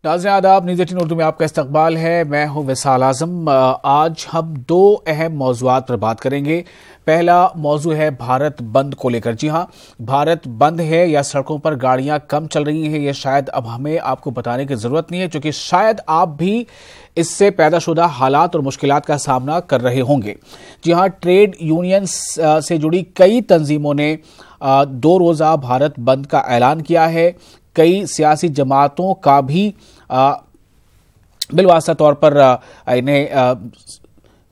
नाज़रीन आदाब, न्यूज़ 18 उर्दू में आपका इस्तकबाल है। मैं हूं विसाल आजम। आज हम दो अहम मौज़ूआत पर बात करेंगे। पहला मौजू है भारत बंद को लेकर। जी हां, भारत बंद है या सड़कों पर गाड़ियां कम चल रही हैं, यह शायद अब हमें आपको बताने की जरूरत नहीं है, क्योंकि शायद आप भी इससे पैदाशुदा हालात और मुश्किलात का सामना कर रहे होंगे। जी हां, ट्रेड यूनियन से जुड़ी कई तंजीमों ने 2 रोज़ा भारत बंद का ऐलान किया है। कई सियासी जमातों का भी बिलवास्ता तौर पर इन्हें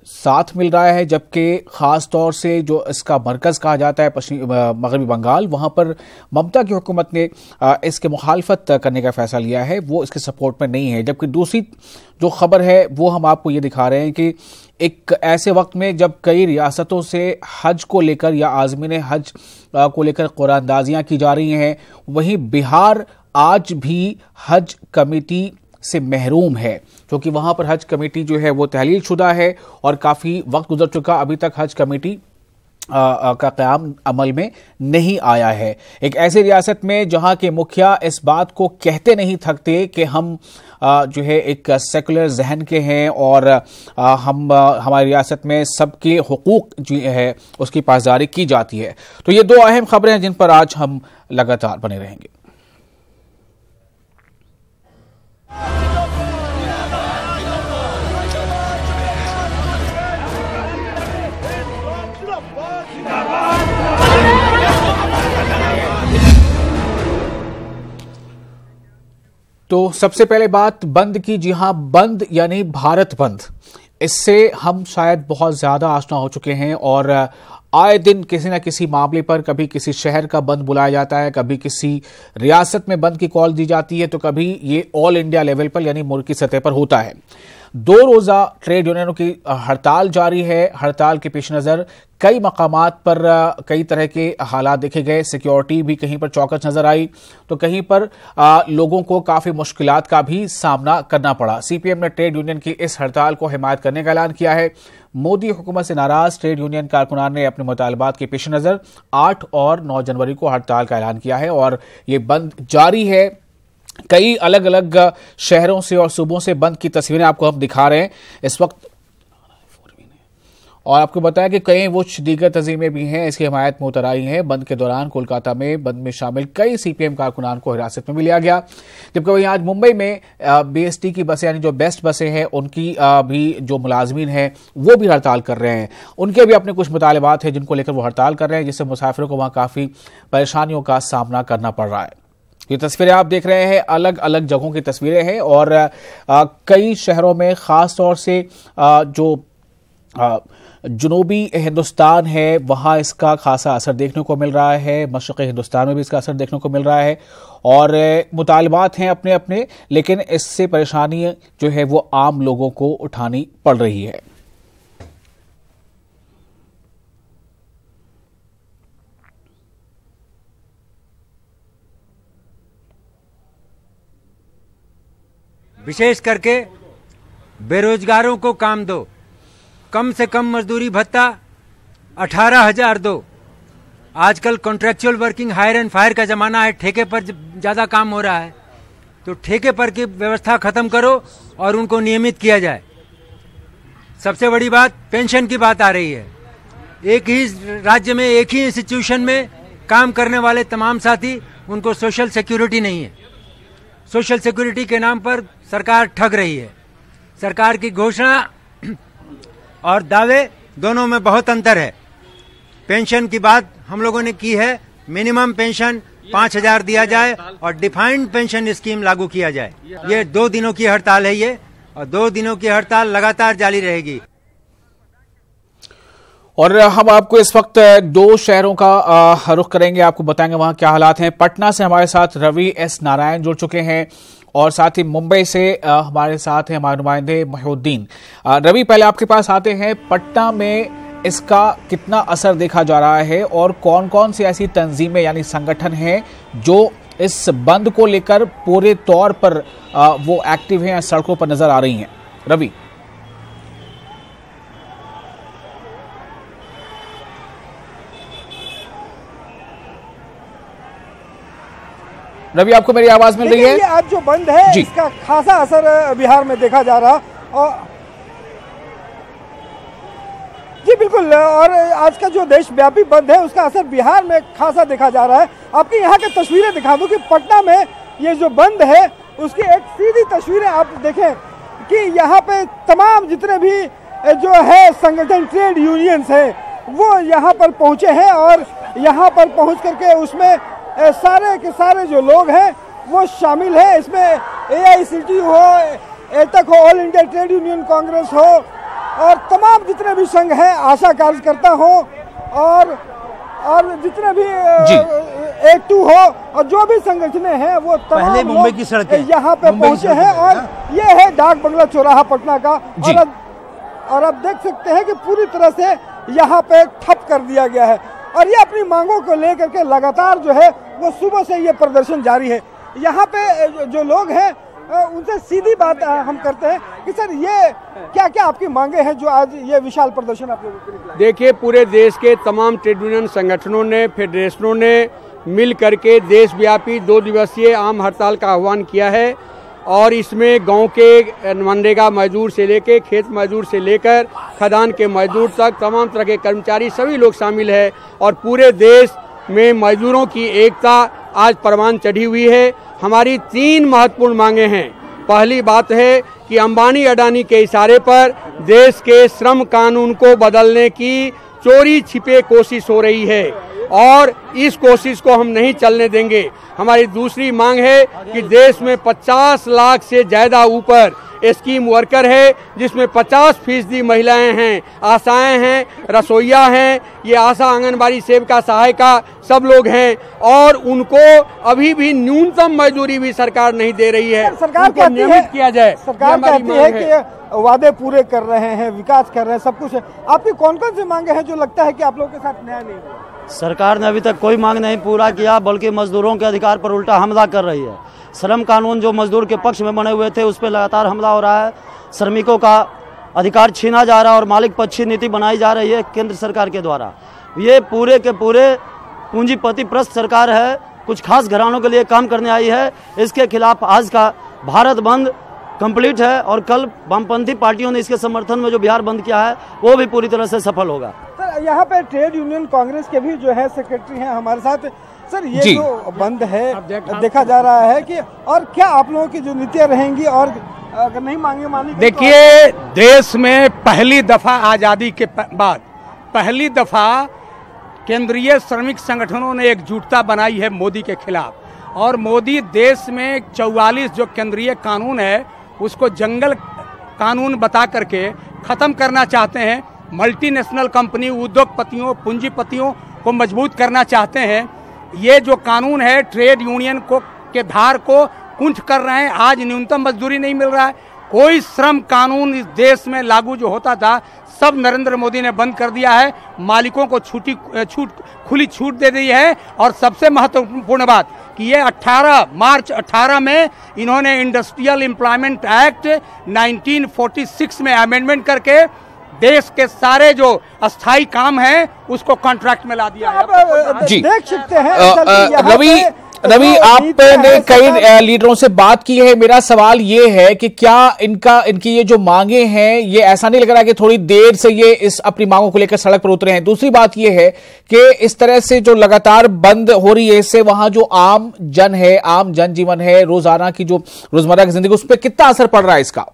साथ मिल रहा है, जबकि खास तौर से जो इसका मरकज कहा जाता है मगरबी बंगाल, वहां पर ममता की हुकूमत ने इसके मुखालफत करने का फैसला लिया है, वो इसके सपोर्ट में नहीं है। जबकि दूसरी जो खबर है वो हम आपको ये दिखा रहे हैं कि एक ऐसे वक्त में जब कई रियासतों से हज को लेकर या आज़मीन हज को लेकर कुरानदाजियां की जा रही हैं, वहीं बिहार आज भी हज कमेटी से महरूम है, क्योंकि वहां पर हज कमेटी जो है वो तहलील शुदा है और काफी वक्त गुजर चुका, अभी तक हज कमेटी का क़याम अमल में नहीं आया है। एक ऐसी रियासत में जहां के मुखिया इस बात को कहते नहीं थकते कि हम जो है एक सेकुलर जहन के हैं और हम हमारी रियासत में सबके हुकूक जो है उसकी पासदारी की जाती है। तो ये 2 अहम खबरें हैं जिन पर आज हम लगातार बने रहेंगे। तो सबसे पहले बात बंद की। जी हां, बंद यानी भारत बंद, इससे हम शायद बहुत ज्यादा आशना हो चुके हैं और आए दिन किसी न किसी मामले पर कभी किसी शहर का बंद बुलाया जाता है, कभी किसी रियासत में बंद की कॉल दी जाती है, तो कभी ये ऑल इंडिया लेवल पर यानी मुल्क की सतह पर होता है। 2 रोज़ा ट्रेड यूनियनों की हड़ताल जारी है। हड़ताल के पेश नज़र कई मकामात पर कई तरह के हालात देखे गए। सिक्योरिटी भी कहीं पर चौकस नजर आई, तो कहीं पर लोगों को काफी मुश्किलात का भी सामना करना पड़ा। सीपीएम ने ट्रेड यूनियन की इस हड़ताल को हिमायत करने का ऐलान किया है। मोदी हुकूमत से नाराज ट्रेड यूनियन कारकुनान ने अपने मुतालबात के पेश नज़र 8 और 9 जनवरी को हड़ताल का ऐलान किया है और ये बंद जारी है। कई अलग अलग शहरों से और सूबों से बंद की तस्वीरें आपको हम दिखा रहे हैं इस वक्त, और आपको बताया कि कई वो दीगर तंजीमें भी हैं इसकी हिमायत में उतर आई हैं। बंद के दौरान कोलकाता में बंद में शामिल कई सीपीएम कारकुनान को हिरासत में भी लिया गया, जबकि वहीं आज मुंबई में बीएसटी की बसें यानी जो बेस्ट बसें हैं उनकी भी जो मुलाजमीन हैं वो भी हड़ताल कर रहे हैं। उनके भी अपने कुछ मुतालबात हैं जिनको लेकर वो हड़ताल कर रहे हैं, जिससे मुसाफिरों को वहां काफी परेशानियों का सामना करना पड़ रहा है। ये तस्वीरें आप देख रहे हैं अलग अलग जगहों की तस्वीरें हैं और कई शहरों में खास तौर से जो जनूबी हिंदुस्तान है वहां इसका खासा असर देखने को मिल रहा है। मशरक़ी हिंदुस्तान में भी इसका असर देखने को मिल रहा है और मुतालबात हैं अपने अपने, लेकिन इससे परेशानी जो है वो आम लोगों को उठानी पड़ रही है। विशेष करके बेरोजगारों को काम दो, कम से कम मजदूरी भत्ता 18,000 दो। आजकल contractual working hire and fire का जमाना है, ठेके पर ज्यादा काम हो रहा है, तो ठेके पर की व्यवस्था खत्म करो और उनको नियमित किया जाए। सबसे बड़ी बात पेंशन की बात आ रही है। एक ही राज्य में एक ही इंस्टीट्यूशन में काम करने वाले तमाम साथी, उनको सोशल सिक्योरिटी नहीं है। सोशल सिक्योरिटी के नाम पर सरकार ठग रही है। सरकार की घोषणा और दावे दोनों में बहुत अंतर है। पेंशन की बात हम लोगों ने की है, मिनिमम पेंशन 5,000 दिया जाए और डिफाइंड पेंशन स्कीम लागू किया जाए। ये 2 दिनों की हड़ताल है ये, और 2 दिनों की हड़ताल लगातार जारी रहेगी। और हम आपको इस वक्त 2 शहरों का रुख करेंगे, आपको बताएंगे वहां क्या हालात हैं। पटना से हमारे साथ रवि एस नारायण जुड़ चुके हैं और साथ ही मुंबई से हमारे साथ हैं हमारे नुमाइंदे महिउद्दीन। रवि, पहले आपके पास आते हैं, पटना में इसका कितना असर देखा जा रहा है और कौन कौन सी ऐसी तंजीमें यानी संगठन हैं जो इस बंद को लेकर पूरे तौर पर वो एक्टिव हैं, सड़कों पर नजर आ रही हैं? रवि। रवि, आपको मेरी आवाज मिल रही है? ये आज जो बंद है इसका खासा असर बिहार में देखा जा रहा और जी बिल्कुल, और आज का जो देशव्यापी बंद है उसका असर बिहार में खासा देखा जा रहा है। आपकी यहाँ की तस्वीरें दिखा दूं कि पटना में ये जो बंद है उसकी एक सीधी तस्वीरें आप देखें कि यहाँ पे तमाम जितने भी जो है संगठन, ट्रेड यूनियंस है वो यहाँ पर पहुँचे हैं और यहाँ पर पहुँच करके उसमें सारे के सारे जो लोग हैं वो शामिल है। इसमें AICTU हो, एतक हो, all India trade union Congress हो और तमाम जितने भी संघ हैं, आशा कार्यकर्ता हो और जितने भी A2 हो और जो भी संगठनें हैं वो तमाम मुंबई की सड़कें यहाँ पे पहुंचे हैं और ये है डाक बंगला चौराहा पटना का। और अब देख सकते हैं कि पूरी तरह से यहाँ पे ठप कर दिया गया है और ये अपनी मांगों को लेकर के लगातार जो है वो सुबह से ये प्रदर्शन जारी है। यहाँ पे जो लोग हैं उनसे सीधी बात हम करते हैं कि सर ये क्या क्या आपकी मांगे हैं जो आज ये विशाल प्रदर्शन आप लोगों को निकला? देखिए, पूरे देश के तमाम ट्रेड यूनियन संगठनों ने, फेडरेशनों ने मिल करके देशव्यापी 2 दिवसीय आम हड़ताल का आह्वान किया है और इसमें गांव के मनरेगा मजदूर से लेकर, खेत मजदूर से लेकर, खदान के मजदूर तक तमाम तरह के कर्मचारी सभी लोग शामिल है और पूरे देश में मजदूरों की एकता आज परवान चढ़ी हुई है। हमारी 3 महत्वपूर्ण मांगे हैं। पहली बात है कि अंबानी अडानी के इशारे पर देश के श्रम कानून को बदलने की चोरी छिपे कोशिश हो रही है और इस कोशिश को हम नहीं चलने देंगे। हमारी दूसरी मांग है कि देश में 50 लाख से ज्यादा ऊपर स्कीम वर्कर है जिसमें 50% महिलाएं हैं, आशाएं हैं, रसोइया हैं, ये आशा, आंगनबाड़ी सेविका, सहायिका सब लोग हैं और उनको अभी भी न्यूनतम मजदूरी भी सरकार नहीं दे रही है। सरकार नियमित किया जाए। सरकार कहती है कि वादे पूरे कर रहे हैं, विकास कर रहे हैं, सब कुछ है। आपकी कौन कौन सी मांगे हैं जो लगता है कि आप लोगों के साथ न्याय नहीं हुआ? सरकार ने अभी तक कोई मांग नहीं पूरा किया बल्कि मजदूरों के अधिकार पर उल्टा हमला कर रही है। श्रम कानून जो मजदूर के पक्ष में बने हुए थे उस पर लगातार हमला हो रहा है। श्रमिकों का अधिकार छीना जा रहा है और मालिक पक्षी नीति बनाई जा रही है केंद्र सरकार के द्वारा। ये पूरे के पूरे पूंजीपति प्रस्त सरकार है, कुछ खास घरानों के लिए काम करने आई है। इसके खिलाफ आज का भारत बंद कंप्लीट है और कल वामपंथी पार्टियों ने इसके समर्थन में जो बिहार बंद किया है वो भी पूरी तरह से सफल होगा। सर, यहाँ पे ट्रेड यूनियन कांग्रेस के भी जो है सेक्रेटरी हैं हमारे साथ। सर, ये जो बंद है देखा जा रहा है कि और क्या आप लोगों की जो नीतियाँ रहेंगी और अगर नहीं मांगी? देखिए, देश में पहली दफा आजादी के बाद पहली दफा केंद्रीय श्रमिक संगठनों ने एकजुटता बनाई है मोदी के खिलाफ और मोदी देश में 44 जो केंद्रीय कानून है उसको जंगल कानून बता करके खत्म करना चाहते हैं। मल्टीनेशनल कंपनी, उद्योगपतियों, पूंजीपतियों को मजबूत करना चाहते हैं। ये जो कानून है ट्रेड यूनियन को के धार को कुंठ कर रहे हैं। आज न्यूनतम मजदूरी नहीं मिल रहा है। कोई श्रम कानून इस देश में लागू जो होता था सब नरेंद्र मोदी ने बंद कर दिया है। मालिकों को खुली छूट दे दी है और सबसे महत्वपूर्ण बात कि ये 18 मार्च 18 में इन्होंने इंडस्ट्रियल एम्प्लॉयमेंट एक्ट 1946 में अमेंडमेंट करके देश के सारे जो अस्थायी काम हैं उसको कॉन्ट्रैक्ट में ला दिया है। जी देख सकते हैं रवि, आपने कई लीडरों से बात की है। मेरा सवाल ये है कि क्या इनकी ये जो मांगे हैं ये ऐसा नहीं लग रहा कि थोड़ी देर से ये इस अपनी मांगों को लेकर सड़क पर उतरे हैं? दूसरी बात ये है कि इस तरह से जो लगातार बंद हो रही है इससे वहां जो आम जनजीवन है, रोजाना की जो रोजमर्रा की जिंदगी, उस पर कितना असर पड़ रहा है इसका?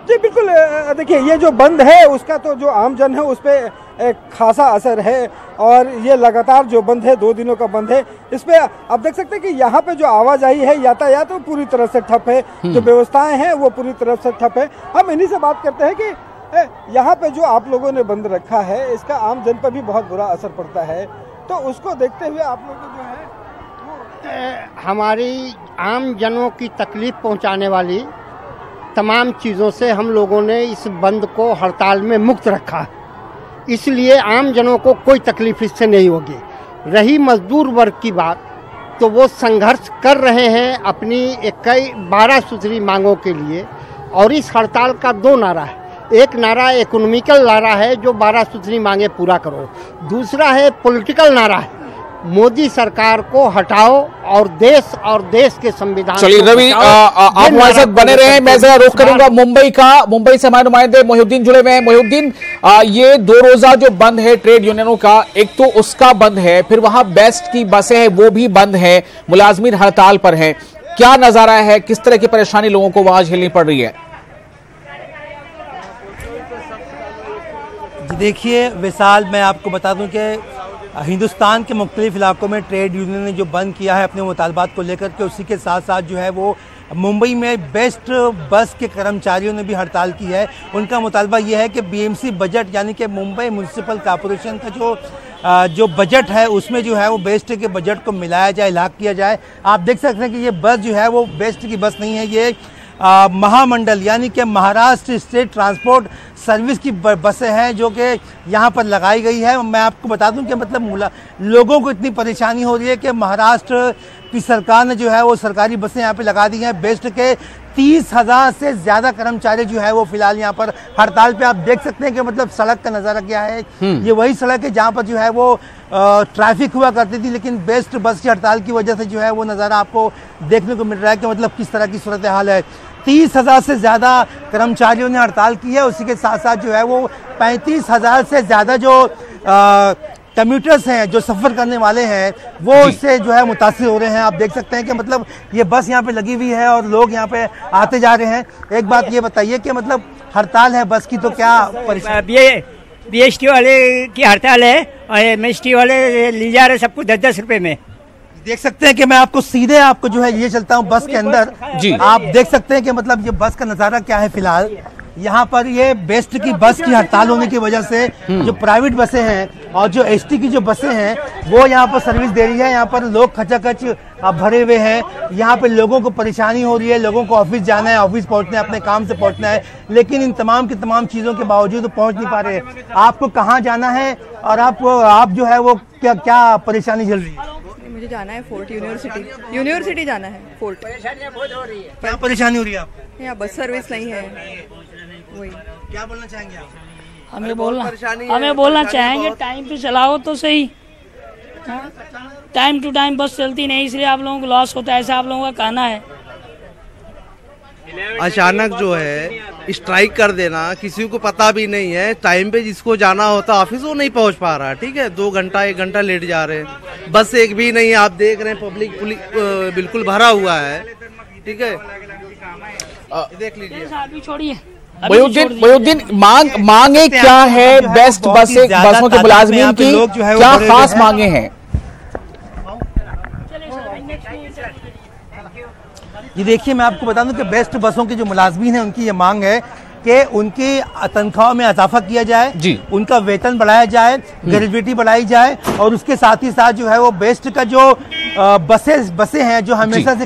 जी बिल्कुल, देखिए ये जो बंद है उसका तो जो आम जन है उस पर एक खासा असर है और ये लगातार जो बंद है 2 दिनों का बंद है, इस पे आप देख सकते हैं कि यहाँ पे जो आवाजाही है, यातायात वो पूरी तरह से ठप है, जो व्यवस्थाएं हैं वो पूरी तरह से ठप है। हम इन्हीं से बात करते हैं कि यहाँ पे जो आप लोगों ने बंद रखा है इसका आम जन पर भी बहुत बुरा असर पड़ता है, तो उसको देखते हुए आप लोग जो है हमारी आम जनों की तकलीफ पहुँचाने वाली तमाम चीज़ों से हम लोगों ने इस बंद को हड़ताल में मुक्त रखा, इसलिए आम जनों को कोई तकलीफ इससे नहीं होगी। रही मजदूर वर्ग की बात, तो वो संघर्ष कर रहे हैं अपनी 12 सूत्री मांगों के लिए और इस हड़ताल का 2 नारा है। एक नारा इकोनॉमिकल नारा है जो 12 सूत्री मांगे पूरा करो, दूसरा है पॉलिटिकल नारा है मोदी सरकार को हटाओ और देश के संविधान। चलिए रवि, आप हमारे साथ बने रहे। मैं जरा रुख करूंगा मुंबई से हमारे नुमाइंदे मोहिउद्दीन जुड़े हुए हैं। मोहिउद्दीन, ये 2 रोजा जो बंद है ट्रेड यूनियनों का, एक तो उसका बंद है, फिर वहां बेस्ट की बसें हैं वो भी बंद है, मुलाजमीन हड़ताल पर है। क्या नजारा है, किस तरह की परेशानी लोगों को वहां झेलनी पड़ रही है? देखिए विशाल, मैं आपको बता दूं कि हिंदुस्तान के मुख्तलिफ इलाकों में ट्रेड यूनियन ने जो बंद किया है अपने मुतालबात को लेकर के, उसी के साथ साथ जो है वो मुंबई में बेस्ट बस के कर्मचारियों ने भी हड़ताल की है। उनका मुतालबा ये है कि बीएमसी बजट यानी कि मुंबई म्यूनसिपल कॉरपोरेशन का जो बजट है उसमें जो है वो बेस्ट के बजट को मिलाया जाए, लाक किया जाए। आप देख सकते हैं कि ये बस जो है वो बेस्ट की बस नहीं है, ये महामंडल यानी कि महाराष्ट्र स्टेट ट्रांसपोर्ट सर्विस की बसें हैं जो कि यहाँ पर लगाई गई है। मैं आपको बता दूं कि मतलब लोगों को इतनी परेशानी हो रही है कि महाराष्ट्र की सरकार ने जो है वो सरकारी बसें यहाँ पे लगा दी हैं। बेस्ट के 30,000 से ज़्यादा कर्मचारी जो है वो फिलहाल यहाँ पर हड़ताल पे। आप देख सकते हैं कि मतलब सड़क का नज़ारा क्या है। ये वही सड़क है जहाँ पर जो है वो ट्रैफिक हुआ करती थी, लेकिन बेस्ट बस की हड़ताल की वजह से जो है वो नज़ारा आपको देखने को मिल रहा है कि मतलब किस तरह की सूरत हाल है। 30,000 से ज़्यादा कर्मचारियों ने हड़ताल की है। उसी के साथ साथ जो है वो 35,000 से ज़्यादा जो कम्यूटर्स हैं, जो सफ़र करने वाले हैं, वो इससे जो है मुतासिर हो रहे हैं। आप देख सकते हैं कि मतलब ये बस यहाँ पे लगी हुई है और लोग यहाँ पे आते जा रहे हैं। एक बात ये बताइए कि मतलब हड़ताल है बस की, तो क्या बीएसटी वाले की हड़ताल है और एमएसटी वाले ले जा रहे सबको 10-10 रुपए में। देख सकते हैं कि मैं आपको सीधे आपको जो है ये चलता हूँ बस के अंदर जी। आप देख सकते हैं कि मतलब ये बस का नज़ारा क्या है। फिलहाल यहाँ पर ये बेस्ट की बस की हड़ताल होने की वजह से जो प्राइवेट बसें हैं और जो एसटी की जो बसें हैं वो यहाँ पर सर्विस दे रही है। यहाँ पर लोग खचाखच भरे हुए हैं। यहाँ पे लोगों को परेशानी हो रही है, लोगों को ऑफिस जाना है, ऑफिस पहुँचना है, अपने काम से पहुँचना है, लेकिन इन तमाम की तमाम चीज़ों के बावजूद पहुँच नहीं पा रहे। आपको कहाँ जाना है और आप जो है वो क्या परेशानी झेल रही है? मुझे जाना है फोर्ट यूनिवर्सिटी जाना है फोर्ट। क्या परेशानी हो रही है आपको? यहाँ बस सर्विस नहीं है। वही क्या बोलना चाहेंगे आप? हमें बोलना चाहेंगे टाइम पे चलाओ तो सही। टाइम टू टाइम बस चलती नहीं, इसलिए आप लोगों को लॉस होता है, ऐसा आप लोगों का कहना है। अचानक जो है स्ट्राइक कर देना, किसी को पता भी नहीं है, टाइम पे जिसको जाना होता ऑफिस वो नहीं पहुंच पा रहा है। ठीक है, 2 घंटा 1 घंटा लेट जा रहे हैं, बस एक भी नहीं। आप देख रहे हैं पब्लिक बिल्कुल भरा हुआ है। ठीक है, देख लीजिए। छोड़िए मोहिउद्दीन, मांगे क्या है? बेस्ट बसों के मुलाजमीन की क्या खास मांगे हैं? ये देखिए, मैं आपको बता दूं कि बेस्ट बसों के जो मुलाजमीन हैं उनकी ये मांग है कि उनकी तनख्वाह में इजाफा किया जाए जी, उनका वेतन बढ़ाया जाए, ग्रेजुएटी बढ़ाई जाए, और उसके साथ ही साथ जो है वो बेस्ट का जो बसें हैं जो हमेशा से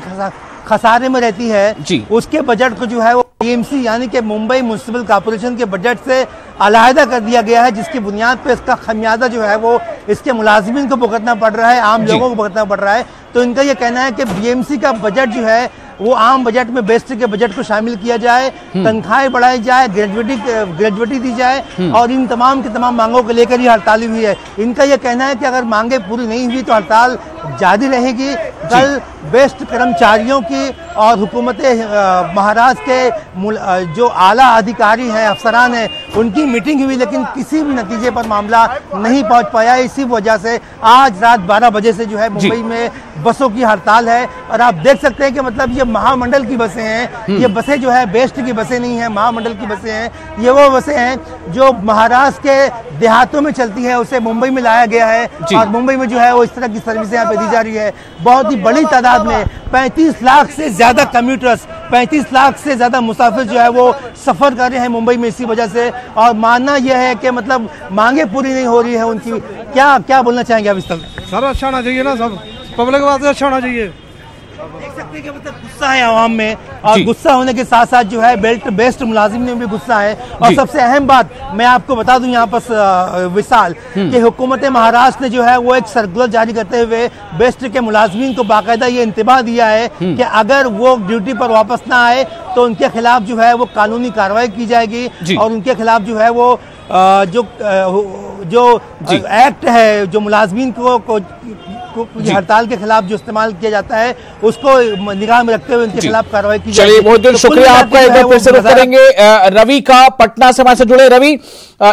खसारे में रहती है जी, उसके बजट को जो है वो बीएमसी यानी कि मुंबई म्यूनसिपल कॉरपोरेशन के बजट से अलहदा कर दिया गया है, जिसकी बुनियाद पे इसका खमियाजा जो है वो इसके मुलाजिमीन को भुगतना पड़ रहा है, आम लोगों को भुगतना पड़ रहा है। तो इनका ये कहना है कि बीएमसी का बजट जो है वो आम बजट में बेस्ट के बजट को शामिल किया जाए, तनख्वाहें बढ़ाई जाए, ग्रेजुएटी दी जाए, और इन तमाम की तमाम मांगों को लेकर ये हड़ताल हुई है। इनका ये कहना है कि अगर मांगे पूरी नहीं हुई तो हड़ताल जारी रहेगी। कल बेस्ट कर्मचारियों की और हुकूमत महाराष्ट्र के जो आला अधिकारी हैं, अफसरान हैं, उनकी मीटिंग हुई, लेकिन किसी भी नतीजे पर मामला नहीं पहुंच पाया। इसी वजह से आज रात 12 बजे से जो है मुंबई में बसों की हड़ताल है। और आप देख सकते हैं कि मतलब ये महामंडल की बसें हैं, ये बसें जो है बेस्ट की बसें नहीं है, महामंडल की बसें हैं। ये वो बसें हैं जो महाराष्ट्र के देहातों में चलती है, उसे मुंबई में लाया गया है और मुंबई में जो है वो इस तरह की सर्विसें यहाँ पे दी जा रही है। बहुत ही बड़ी तादाद में 35 लाख से ज्यादा कम्यूटर्स, 35 लाख से ज्यादा मुसाफिर जो है वो सफर कर रहे हैं मुंबई में इसी वजह से। और मानना यह है कि मतलब मांगे पूरी नहीं हो रही है उनकी। क्या बोलना चाहेंगे आप इस तरह? सर अच्छा होना चाहिए ना, सब पब्लिक वास्ते अच्छा होना चाहिए। देख सकते हैं कि मतलब गुस्सा है आवाम में, और गुस्सा होने के साथ साथ जो है बेस्ट मुलाजिम में भी गुस्सा है। और सबसे अहम बात मैं आपको बता दूं यहाँ पर विशाल कि हुकूमत महाराष्ट्र ने जो है वो एक सर्कुलर जारी करते हुए बेस्ट के मुलाजिमीन को बाकायदा ये इंतबाह दिया है कि अगर वो ड्यूटी पर वापस ना आए तो उनके खिलाफ जो है वो कानूनी कार्रवाई की जाएगी, और उनके खिलाफ जो है वो जो एक्ट है जो मुलाजमीन को हड़ताल के खिलाफ जो इस्तेमाल किया जाता है उसको निगाह में रखते हुए उनके खिलाफ कार्रवाई की जाएगी। चलिए बहुत बहुत शुक्रिया आपका। एक बार फिर से रुख करेंगे रवि का, पटना से हमारे से जुड़े। रवि,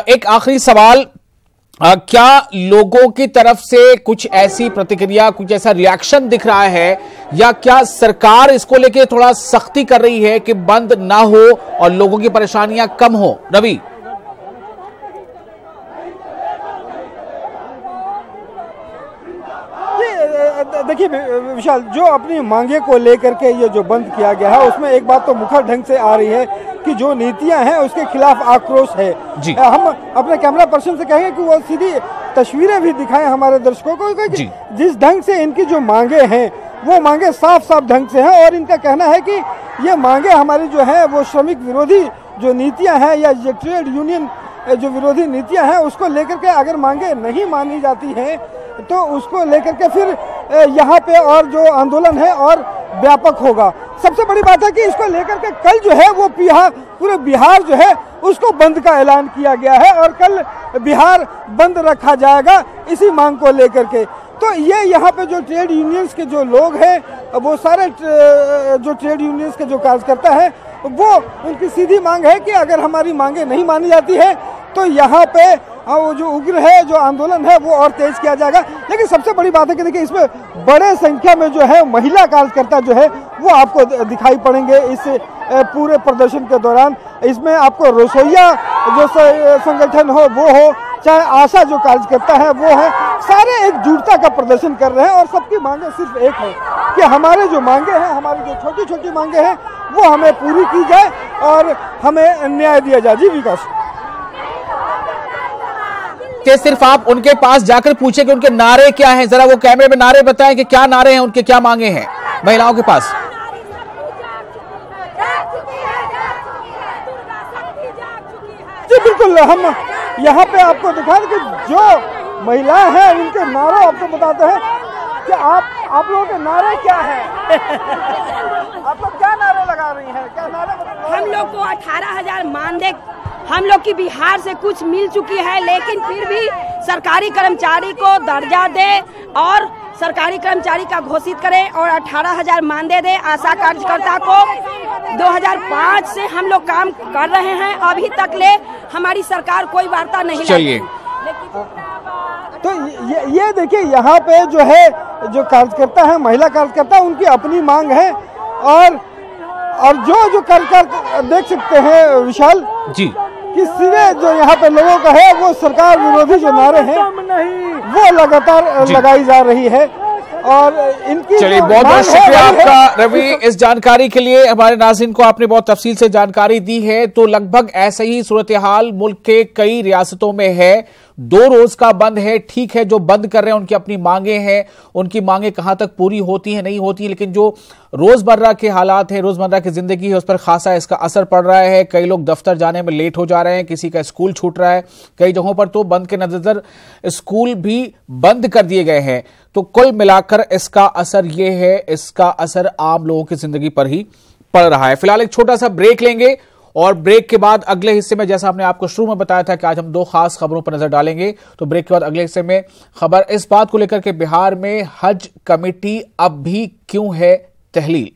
एक आखिरी सवाल, क्या लोगों की तरफ से कुछ ऐसी प्रतिक्रिया, कुछ ऐसा रिएक्शन दिख रहा है, या क्या सरकार इसको लेके थोड़ा सख्ती कर रही है कि बंद ना हो और लोगों की परेशानियां कम हो? रवि, देखिए विशाल, जो अपनी मांगे को लेकर के ये जो बंद किया गया है उसमें एक बात तो मुखर ढंग से आ रही है कि जो नीतियां हैं उसके खिलाफ आक्रोश है। हम अपने कैमरा पर्सन से कहेंगे कि वो सीधी तस्वीरें भी दिखाएं हमारे दर्शकों को कि जिस ढंग से इनकी जो मांगे हैं वो मांगे साफ साफ ढंग से हैं, और इनका कहना है कि ये मांगे हमारी जो है वो श्रमिक विरोधी जो नीतियाँ हैं या ट्रेड यूनियन जो विरोधी नीतियाँ हैं उसको लेकर के अगर मांगे नहीं मानी जाती हैं तो उसको लेकर के फिर यहाँ पे और जो आंदोलन है और व्यापक होगा। सबसे बड़ी बात है कि इसको लेकर के कल जो है वो पूरे बिहार जो है उसको बंद का ऐलान किया गया है, और कल बिहार बंद रखा जाएगा इसी मांग को लेकर के। तो ये यहाँ पे जो ट्रेड यूनियंस के जो लोग हैं वो सारे जो ट्रेड यूनियंस के जो कार्यकर्ता है वो उनकी सीधी मांग है कि अगर हमारी मांगे नहीं मानी जाती है तो यहाँ पे वो जो उग्र है जो आंदोलन है वो और तेज किया जाएगा। लेकिन सबसे बड़ी बात है कि देखिए इसमें बड़े संख्या में जो है महिला कार्यकर्ता जो है वो आपको दिखाई पड़ेंगे इस पूरे प्रदर्शन के दौरान। इसमें आपको रसोईया जो संगठन हो वो हो, चाहे आशा जो कार्यकर्ता है वो है, सारे एकजुटता का प्रदर्शन कर रहे हैं और सबकी मांगे सिर्फ एक है कि हमारे जो मांगे हैं, हमारी जो छोटी छोटी मांगे हैं वो हमें पूरी की जाए और हमें न्याय दिया जाए। जी विकास, कि सिर्फ आप उनके पास जाकर पूछे कि उनके नारे क्या हैं, जरा वो कैमरे में नारे बताएं कि क्या नारे हैं, उनके क्या मांगे हैं महिलाओं के पास। जी बिल्कुल, हम यहाँ पे आपको दिखा दें कि जो महिलाएं हैं उनके नारे आपको बताते हैं कि आप लोगों के नारे क्या हैं। आप लोग क्या नारे लगा रही हैं, क्या नारे? हम लोग को 18,000 मानदेय हम लोग की बिहार से कुछ मिल चुकी है, लेकिन फिर भी सरकारी कर्मचारी को दर्जा दे और सरकारी कर्मचारी का घोषित करें और 18,000 मानदेय दे। आशा कार्यकर्ता को 2005 से हम लोग काम कर रहे हैं, अभी तक ले हमारी सरकार कोई वार्ता नहीं लाई। तो ये देखिए यहाँ पे जो है जो कार्यकर्ता है, महिला कार्यकर्ता, उनकी अपनी मांग है और जो कार्यकर्ता देख सकते हैं विशाल जी कि सीधे जो यहाँ पे लोगों का है वो सरकार विरोधी जो नारे हैं वो लगातार लगाई जा रही है और इनकी। चलिए बहुत बहुत शुक्रिया आपका रवि इस जानकारी के लिए। हमारे नाज़रीन को आपने बहुत तफसील से जानकारी दी है। तो लगभग ऐसे ही सूरत हाल मुल्क के कई रियासतों में है। 2 रोज का बंद है, ठीक है, जो बंद कर रहे हैं उनकी अपनी मांगे हैं, उनकी मांगे कहां तक पूरी होती हैं नहीं होती, लेकिन जो रोजमर्रा के हालात है, रोजमर्रा की जिंदगी है, उस पर खासा इसका असर पड़ रहा है। कई लोग दफ्तर जाने में लेट हो जा रहे हैं, किसी का स्कूल छूट रहा है, कई जगहों पर तो बंद के नजर स्कूल भी बंद कर दिए गए हैं। तो कुल मिलाकर इसका असर ये है, इसका असर आम लोगों की जिंदगी पर ही पड़ रहा है। फिलहाल एक छोटा सा ब्रेक लेंगे और ब्रेक के बाद अगले हिस्से में, जैसा हमने आपको शुरू में बताया था कि आज हम 2 खास खबरों पर नजर डालेंगे, तो ब्रेक के बाद अगले हिस्से में खबर इस बात को लेकर के बिहार में हज कमेटी अब भी क्यों है तहलील।